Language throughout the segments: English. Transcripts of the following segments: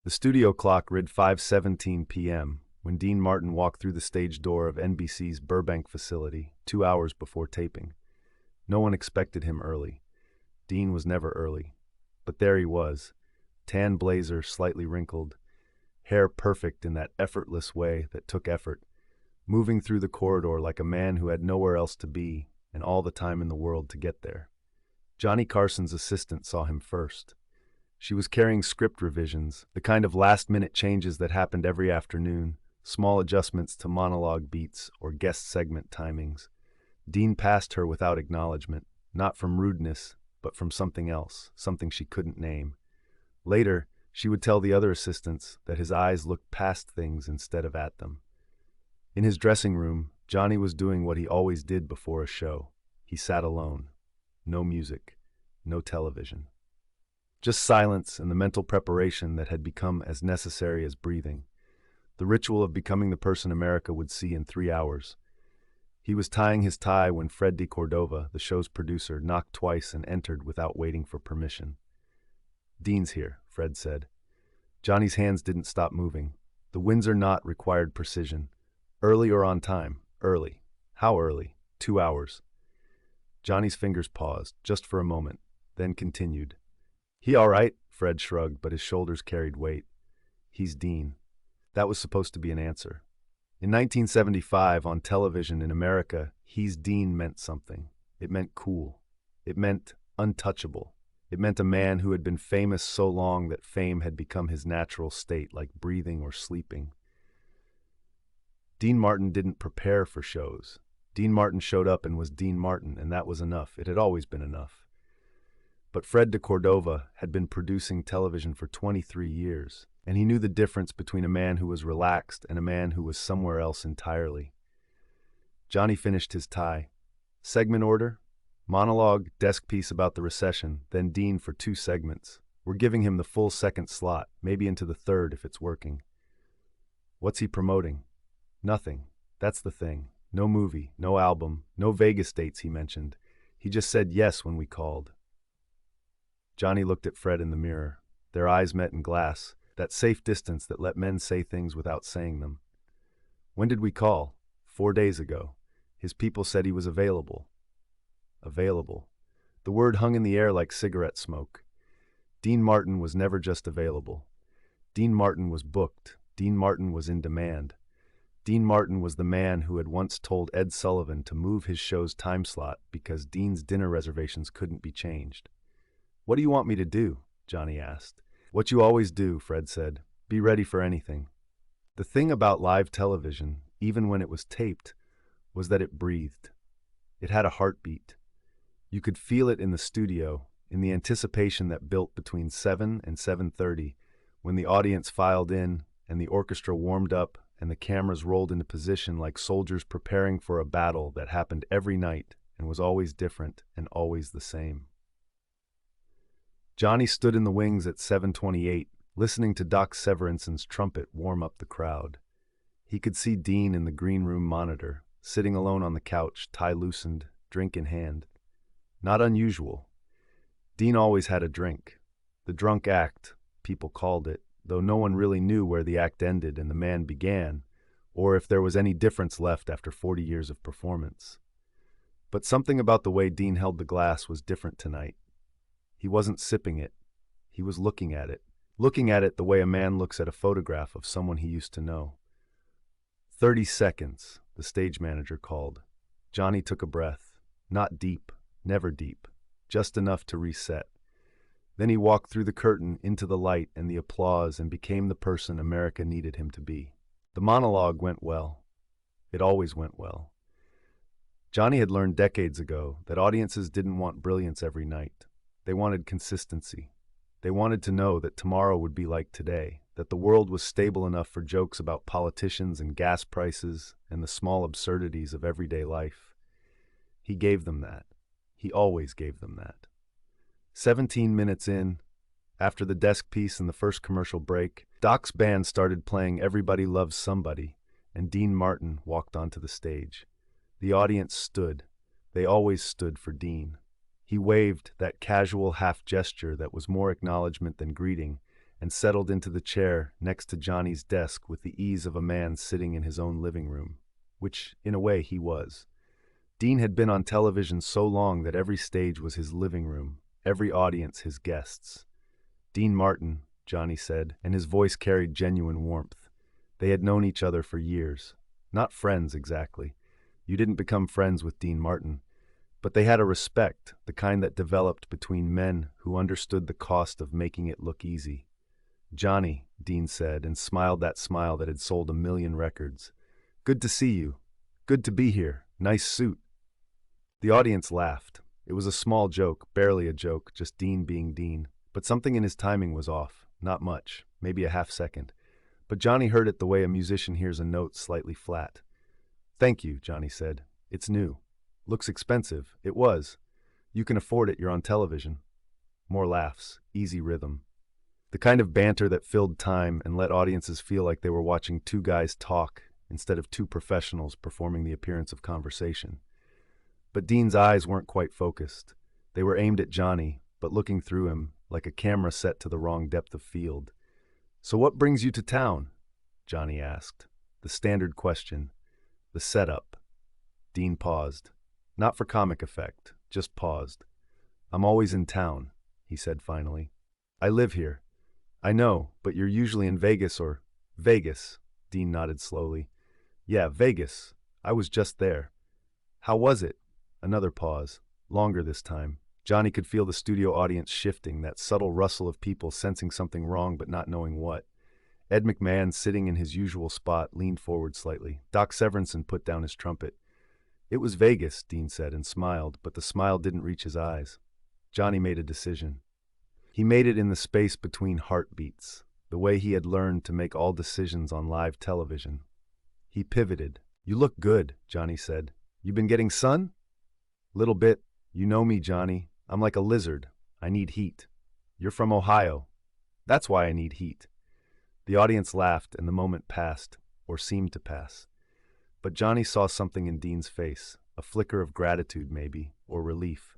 The studio clock read 5:17 p.m. when Dean Martin walked through the stage door of NBC's Burbank facility 2 hours before taping. No one expected him early. Dean was never early. But there he was, tan blazer slightly wrinkled, hair perfect in that effortless way that took effort, moving through the corridor like a man who had nowhere else to be and all the time in the world to get there. Johnny Carson's assistant saw him first. She was carrying script revisions, the kind of last-minute changes that happened every afternoon, small adjustments to monologue beats or guest segment timings. Dean passed her without acknowledgement, not from rudeness, but from something else, something she couldn't name. Later, she would tell the other assistants that his eyes looked past things instead of at them. In his dressing room, Johnny was doing what he always did before a show. He sat alone. No music, no television. Just silence and the mental preparation that had become as necessary as breathing. The ritual of becoming the person America would see in 3 hours. He was tying his tie when Fred de Cordova, the show's producer, knocked twice and entered without waiting for permission. "Dean's here," Fred said. Johnny's hands didn't stop moving. The Windsor knot required precision. Early or on time? Early. How early? 2 hours. Johnny's fingers paused, just for a moment, then continued. "He all right?" Fred shrugged, but his shoulders carried weight. "He's Dean." That was supposed to be an answer. In 1975, on television in America, "He's Dean" meant something. It meant cool. It meant untouchable. It meant a man who had been famous so long that fame had become his natural state, like breathing or sleeping. Dean Martin didn't prepare for shows. Dean Martin showed up and was Dean Martin, and that was enough. It had always been enough. But Fred de Cordova had been producing television for 23 years, and he knew the difference between a man who was relaxed and a man who was somewhere else entirely. Johnny finished his tie. Segment order? Monologue, desk piece about the recession, then Dean for 2 segments. We're giving him the full second slot, maybe into the third if it's working. What's he promoting? Nothing. That's the thing. No movie, no album, no Vegas dates he mentioned. He just said yes when we called. Johnny looked at Fred in the mirror. Their eyes met in glass, that safe distance that let men say things without saying them. "When did we call?" 4 days ago. His people said he was available. Available. The word hung in the air like cigarette smoke. Dean Martin was never just available. Dean Martin was booked. Dean Martin was in demand. Dean Martin was the man who had once told Ed Sullivan to move his show's time slot because Dean's dinner reservations couldn't be changed. "What do you want me to do?" Johnny asked. "What you always do," Fred said. "Be ready for anything." The thing about live television, even when it was taped, was that it breathed. It had a heartbeat. You could feel it in the studio, in the anticipation that built between 7 and 7:30, when the audience filed in and the orchestra warmed up and the cameras rolled into position like soldiers preparing for a battle that happened every night and was always different and always the same. Johnny stood in the wings at 7:28, listening to Doc Severinson's trumpet warm up the crowd. He could see Dean in the green room monitor, sitting alone on the couch, tie loosened, drink in hand. Not unusual. Dean always had a drink. The drunk act, people called it, though no one really knew where the act ended and the man began, or if there was any difference left after 40 years of performance. But something about the way Dean held the glass was different tonight. He wasn't sipping it. He was looking at it the way a man looks at a photograph of someone he used to know. 30 seconds, the stage manager called. Johnny took a breath. Not deep, never deep, just enough to reset. Then he walked through the curtain into the light and the applause and became the person America needed him to be. The monologue went well. It always went well. Johnny had learned decades ago that audiences didn't want brilliance every night. They wanted consistency. They wanted to know that tomorrow would be like today, that the world was stable enough for jokes about politicians and gas prices and the small absurdities of everyday life. He gave them that. He always gave them that. 17 minutes in, after the desk piece and the first commercial break, Doc's band started playing Everybody Loves Somebody, and Dean Martin walked onto the stage. The audience stood. They always stood for Dean. He waved, that casual half gesture that was more acknowledgement than greeting, and settled into the chair next to Johnny's desk with the ease of a man sitting in his own living room, which, in a way, he was. Dean had been on television so long that every stage was his living room, every audience his guests. Dean Martin, Johnny said, and his voice carried genuine warmth. They had known each other for years. Not friends, exactly. You didn't become friends with Dean Martin. But they had a respect, the kind that developed between men who understood the cost of making it look easy. "Johnny," Dean said, and smiled that smile that had sold 1,000,000 records. "Good to see you. Good to be here. Nice suit." The audience laughed. It was a small joke, barely a joke, just Dean being Dean. But something in his timing was off. Not much, maybe a half second. But Johnny heard it the way a musician hears a note slightly flat. "Thank you," Johnny said. "It's new. Looks expensive." It was. "You can afford it, you're on television." More laughs, easy rhythm. The kind of banter that filled time and let audiences feel like they were watching two guys talk instead of two professionals performing the appearance of conversation. But Dean's eyes weren't quite focused. They were aimed at Johnny, but looking through him, like a camera set to the wrong depth of field. "So what brings you to town?" Johnny asked. The standard question. The setup. Dean paused. Not for comic effect, just paused. "I'm always in town," he said finally. "I live here." "I know, but you're usually in Vegas or—" "Vegas," Dean nodded slowly. "Yeah, Vegas. I was just there." "How was it?" Another pause. Longer this time. Johnny could feel the studio audience shifting, that subtle rustle of people sensing something wrong but not knowing what. Ed McMahon, sitting in his usual spot, leaned forward slightly. Doc Severinsen put down his trumpet. "It was Vegas," Dean said, and smiled, but the smile didn't reach his eyes. Johnny made a decision. He made it in the space between heartbeats, the way he had learned to make all decisions on live television. He pivoted. "You look good," Johnny said. "You been getting sun?" "Little bit. You know me, Johnny. I'm like a lizard. I need heat." "You're from Ohio." "That's why I need heat." The audience laughed and the moment passed, or seemed to pass. But Johnny saw something in Dean's face, a flicker of gratitude maybe, or relief.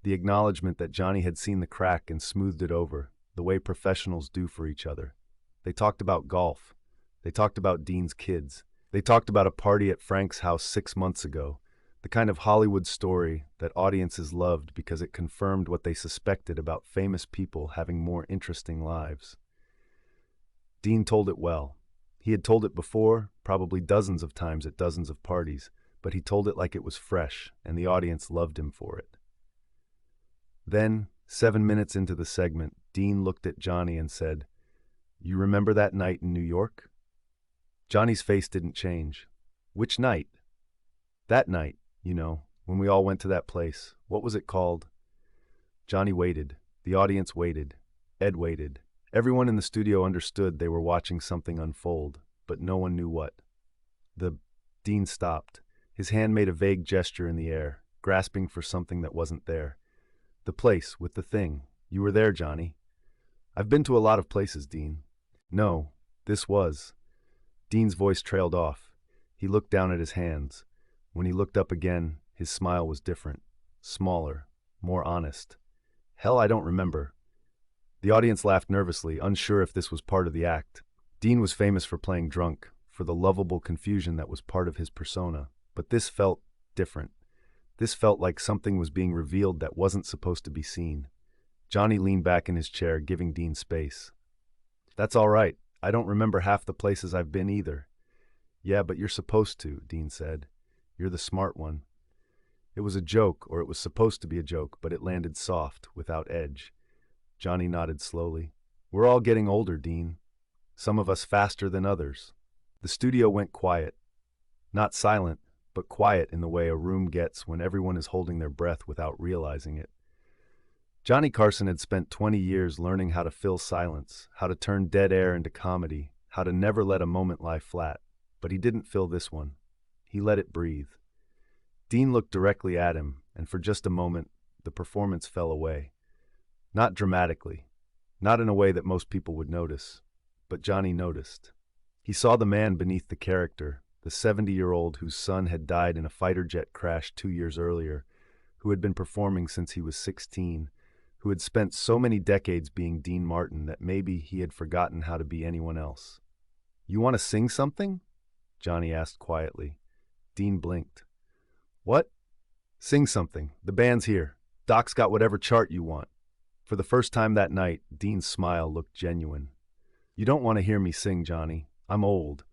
The acknowledgement that Johnny had seen the crack and smoothed it over, the way professionals do for each other. They talked about golf. They talked about Dean's kids. They talked about a party at Frank's house 6 months ago, the kind of Hollywood story that audiences loved because it confirmed what they suspected about famous people having more interesting lives. Dean told it well. He had told it before, probably dozens of times at dozens of parties, but he told it like it was fresh, and the audience loved him for it. Then, 7 minutes into the segment, Dean looked at Johnny and said, "You remember that night in New York?" Johnny's face didn't change. "Which night?" "That night, you know, when we all went to that place. What was it called?" Johnny waited. The audience waited. Ed waited. Everyone in the studio understood they were watching something unfold, but no one knew what. Dean stopped. His hand made a vague gesture in the air, grasping for something that wasn't there. "The place, with the thing. You were there, Johnny." "I've been to a lot of places, Dean." "No, this was." Dean's voice trailed off. He looked down at his hands. When he looked up again, his smile was different. Smaller. More honest. "Hell, I don't remember." The audience laughed nervously, unsure if this was part of the act. Dean was famous for playing drunk, for the lovable confusion that was part of his persona. But this felt different. This felt like something was being revealed that wasn't supposed to be seen. Johnny leaned back in his chair, giving Dean space. "That's all right. I don't remember half the places I've been either." "Yeah, but you're supposed to," Dean said. "You're the smart one." It was a joke, or it was supposed to be a joke, but it landed soft, without edge. Johnny nodded slowly. "We're all getting older, Dean. Some of us faster than others." The studio went quiet. Not silent, but quiet in the way a room gets when everyone is holding their breath without realizing it. Johnny Carson had spent 20 years learning how to fill silence, how to turn dead air into comedy, how to never let a moment lie flat. But he didn't fill this one. He let it breathe. Dean looked directly at him, and for just a moment, the performance fell away. Not dramatically, not in a way that most people would notice, but Johnny noticed. He saw the man beneath the character, the 70-year-old whose son had died in a fighter jet crash 2 years earlier, who had been performing since he was 16, who had spent so many decades being Dean Martin that maybe he had forgotten how to be anyone else. "You want to sing something?" Johnny asked quietly. Dean blinked. "What?" "Sing something. The band's here. Doc's got whatever chart you want." For the first time that night, Dean's smile looked genuine. "You don't want to hear me sing, Johnny. I'm old."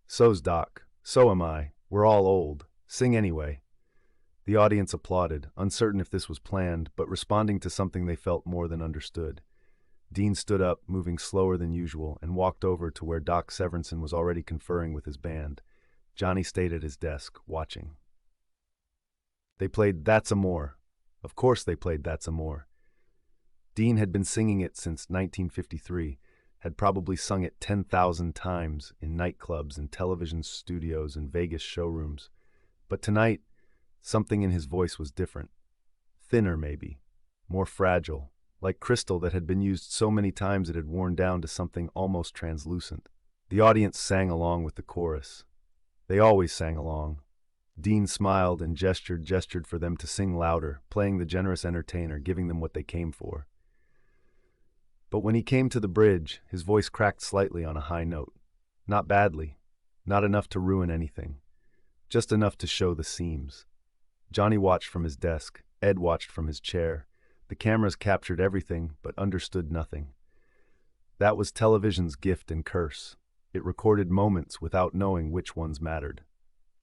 "So's Doc. So am I. We're all old. Sing anyway." The audience applauded, uncertain if this was planned, but responding to something they felt more than understood. Dean stood up, moving slower than usual, and walked over to where Doc Severinsen was already conferring with his band. Johnny stayed at his desk, watching. They played That's Amore. Of course they played That's Amore. Dean had been singing it since 1953, had probably sung it 10,000 times in nightclubs and television studios and Vegas showrooms. But tonight, something in his voice was different. Thinner, maybe. More fragile. Like crystal that had been used so many times it had worn down to something almost translucent. The audience sang along with the chorus. They always sang along. Dean smiled and gestured for them to sing louder, playing the generous entertainer, giving them what they came for. But when he came to the bridge, his voice cracked slightly on a high note. Not badly. Not enough to ruin anything. Just enough to show the seams. Johnny watched from his desk. Ed watched from his chair. The cameras captured everything, but understood nothing. That was television's gift and curse. It recorded moments without knowing which ones mattered.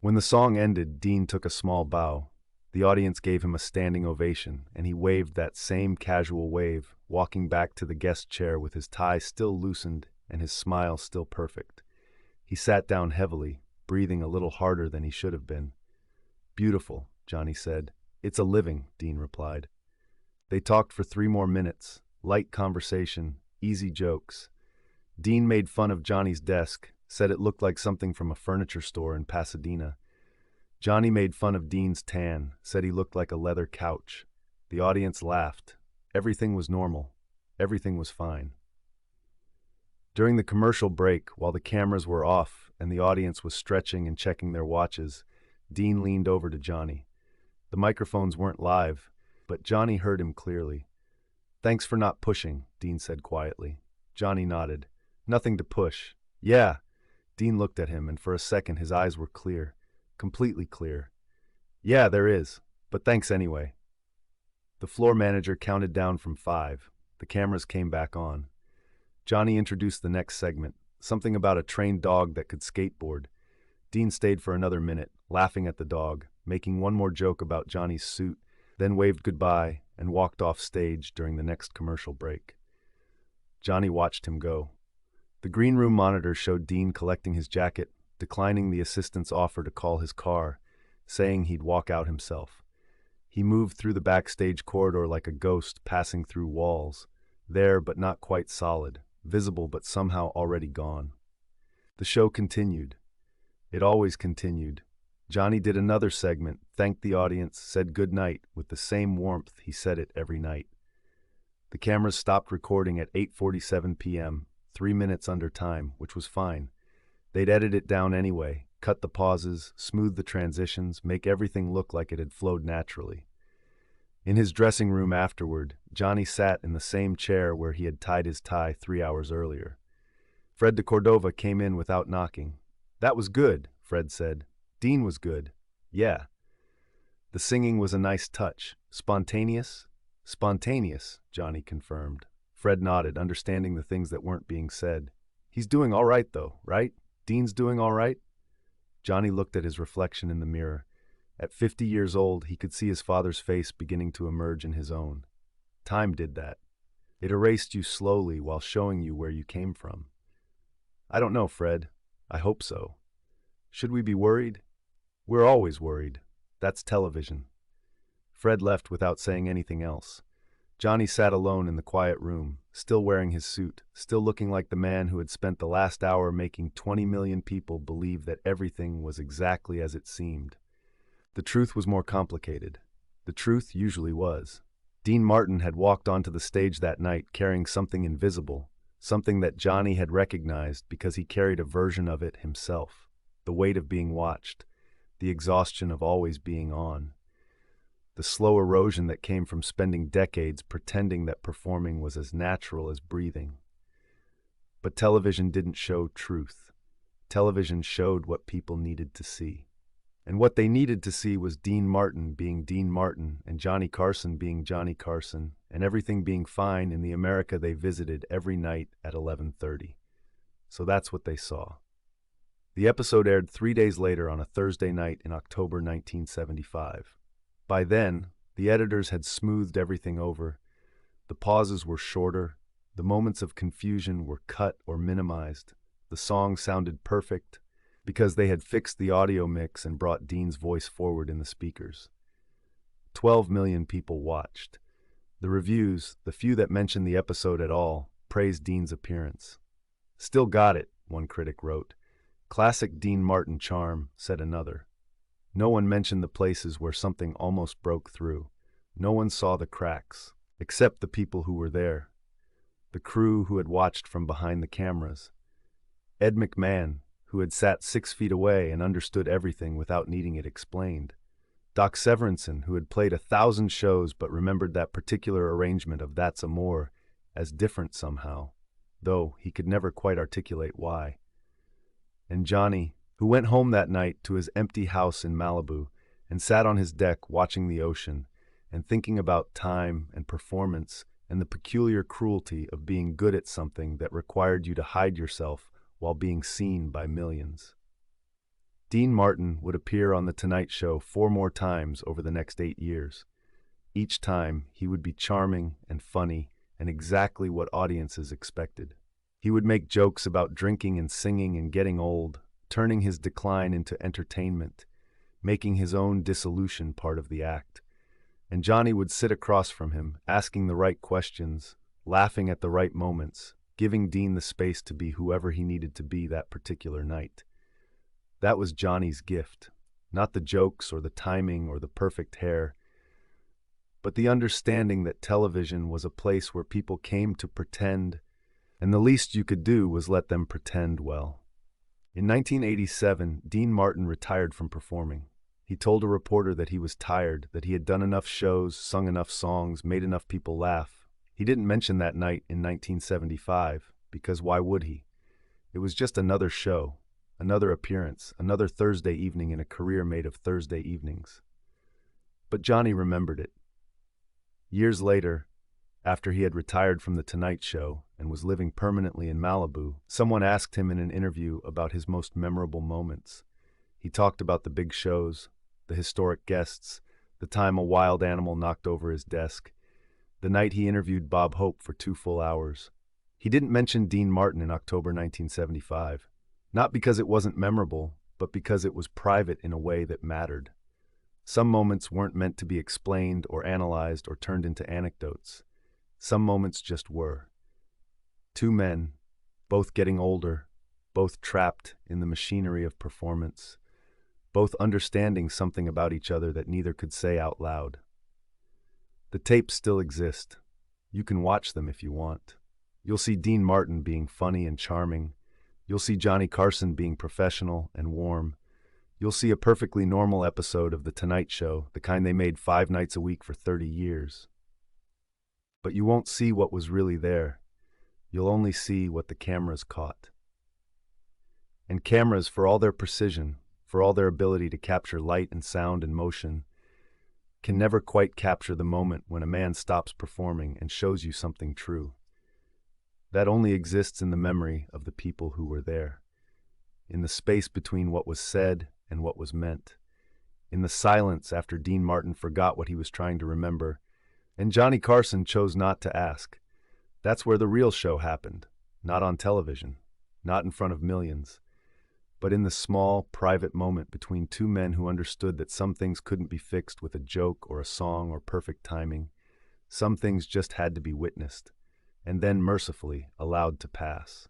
When the song ended, Dean took a small bow. The audience gave him a standing ovation, and he waved that same casual wave, walking back to the guest chair with his tie still loosened and his smile still perfect. He sat down heavily, breathing a little harder than he should have been. "Beautiful," Johnny said. "It's a living," Dean replied. They talked for 3 more minutes, light conversation, easy jokes. Dean made fun of Johnny's desk, said it looked like something from a furniture store in Pasadena. Johnny made fun of Dean's tan, said he looked like a leather couch. The audience laughed. Everything was normal. Everything was fine. During the commercial break, while the cameras were off and the audience was stretching and checking their watches, Dean leaned over to Johnny. The microphones weren't live, but Johnny heard him clearly. "Thanks for not pushing," Dean said quietly. Johnny nodded. "Nothing to push." "Yeah." Dean looked at him, and for a second his eyes were clear. Completely clear. "Yeah, there is. But thanks anyway." The floor manager counted down from 5. The cameras came back on. Johnny introduced the next segment, something about a trained dog that could skateboard. Dean stayed for another minute, laughing at the dog, making one more joke about Johnny's suit, then waved goodbye and walked off stage during the next commercial break. Johnny watched him go. The green room monitor showed Dean collecting his jacket, declining the assistant's offer to call his car, saying he'd walk out himself. He moved through the backstage corridor like a ghost passing through walls, there but not quite solid, visible but somehow already gone. The show continued. It always continued. Johnny did another segment, thanked the audience, said good night with the same warmth he said it every night. The cameras stopped recording at 8:47 p.m., 3 minutes under time, which was fine. They'd edit it down anyway, cut the pauses, smooth the transitions, make everything look like it had flowed naturally. In his dressing room afterward, Johnny sat in the same chair where he had tied his tie 3 hours earlier. Fred de Cordova came in without knocking. "That was good," Fred said. "Dean was good." "Yeah." The singing was a nice touch. "Spontaneous?" "Spontaneous," Johnny confirmed. Fred nodded, understanding the things that weren't being said. "He's doing all right, though, right? Dean's doing all right?" Johnny looked at his reflection in the mirror. At 50 years old, he could see his father's face beginning to emerge in his own. Time did that. It erased you slowly while showing you where you came from. "I don't know, Fred. I hope so." "Should we be worried?" "We're always worried. That's television." Fred left without saying anything else. Johnny sat alone in the quiet room, still wearing his suit, still looking like the man who had spent the last hour making 20 million people believe that everything was exactly as it seemed. The truth was more complicated. The truth usually was. Dean Martin had walked onto the stage that night carrying something invisible, something that Johnny had recognized because he carried a version of it himself. The weight of being watched, the exhaustion of always being on. the slow erosion that came from spending decades pretending that performing was as natural as breathing. But television didn't show truth. Television showed what people needed to see. And what they needed to see was Dean Martin being Dean Martin and Johnny Carson being Johnny Carson and everything being fine in the America they visited every night at 11:30. So that's what they saw. The episode aired 3 days later on a Thursday night in October 1975. By then, the editors had smoothed everything over. The pauses were shorter. The moments of confusion were cut or minimized. The song sounded perfect because they had fixed the audio mix and brought Dean's voice forward in the speakers. 12 million people watched. The reviews, the few that mentioned the episode at all, praised Dean's appearance. "Still got it," one critic wrote. "Classic Dean Martin charm," said another. No one mentioned the places where something almost broke through. No one saw the cracks, except the people who were there. The crew who had watched from behind the cameras. Ed McMahon, who had sat 6 feet away and understood everything without needing it explained. Doc Severinsen, who had played 1,000 shows but remembered that particular arrangement of That's Amore as different somehow, though he could never quite articulate why. And Johnny, who went home that night to his empty house in Malibu and sat on his deck watching the ocean and thinking about time and performance and the peculiar cruelty of being good at something that required you to hide yourself while being seen by millions. Dean Martin would appear on The Tonight Show 4 more times over the next 8 years. Each time, he would be charming and funny and exactly what audiences expected. He would make jokes about drinking and singing and getting old, turning his decline into entertainment, making his own dissolution part of the act. And Johnny would sit across from him, asking the right questions, laughing at the right moments, giving Dean the space to be whoever he needed to be that particular night. That was Johnny's gift, not the jokes or the timing or the perfect hair, but the understanding that television was a place where people came to pretend, and the least you could do was let them pretend well. In 1987, Dean Martin retired from performing. He told a reporter that he was tired, that he had done enough shows, sung enough songs, made enough people laugh. He didn't mention that night in 1975, because why would he? It was just another show, another appearance, another Thursday evening in a career made of Thursday evenings. But Johnny remembered it. Years later, after he had retired from The Tonight Show and was living permanently in Malibu, someone asked him in an interview about his most memorable moments. He talked about the big shows, the historic guests, the time a wild animal knocked over his desk, the night he interviewed Bob Hope for 2 full hours. He didn't mention Dean Martin in October 1975, not because it wasn't memorable, but because it was private in a way that mattered. Some moments weren't meant to be explained or analyzed or turned into anecdotes. Some moments just were. 2 men, both getting older, both trapped in the machinery of performance, both understanding something about each other that neither could say out loud. The tapes still exist. You can watch them if you want. You'll see Dean Martin being funny and charming. You'll see Johnny Carson being professional and warm. You'll see a perfectly normal episode of The Tonight Show, the kind they made 5 nights a week for 30 years. But you won't see what was really there. You'll only see what the cameras caught. And cameras, for all their precision, for all their ability to capture light and sound and motion, can never quite capture the moment when a man stops performing and shows you something true. That only exists in the memory of the people who were there, in the space between what was said and what was meant, in the silence after Dean Martin forgot what he was trying to remember, and Johnny Carson chose not to ask. That's where the real show happened, not on television, not in front of millions, but in the small, private moment between 2 men who understood that some things couldn't be fixed with a joke or a song or perfect timing. Some things just had to be witnessed, and then mercifully allowed to pass.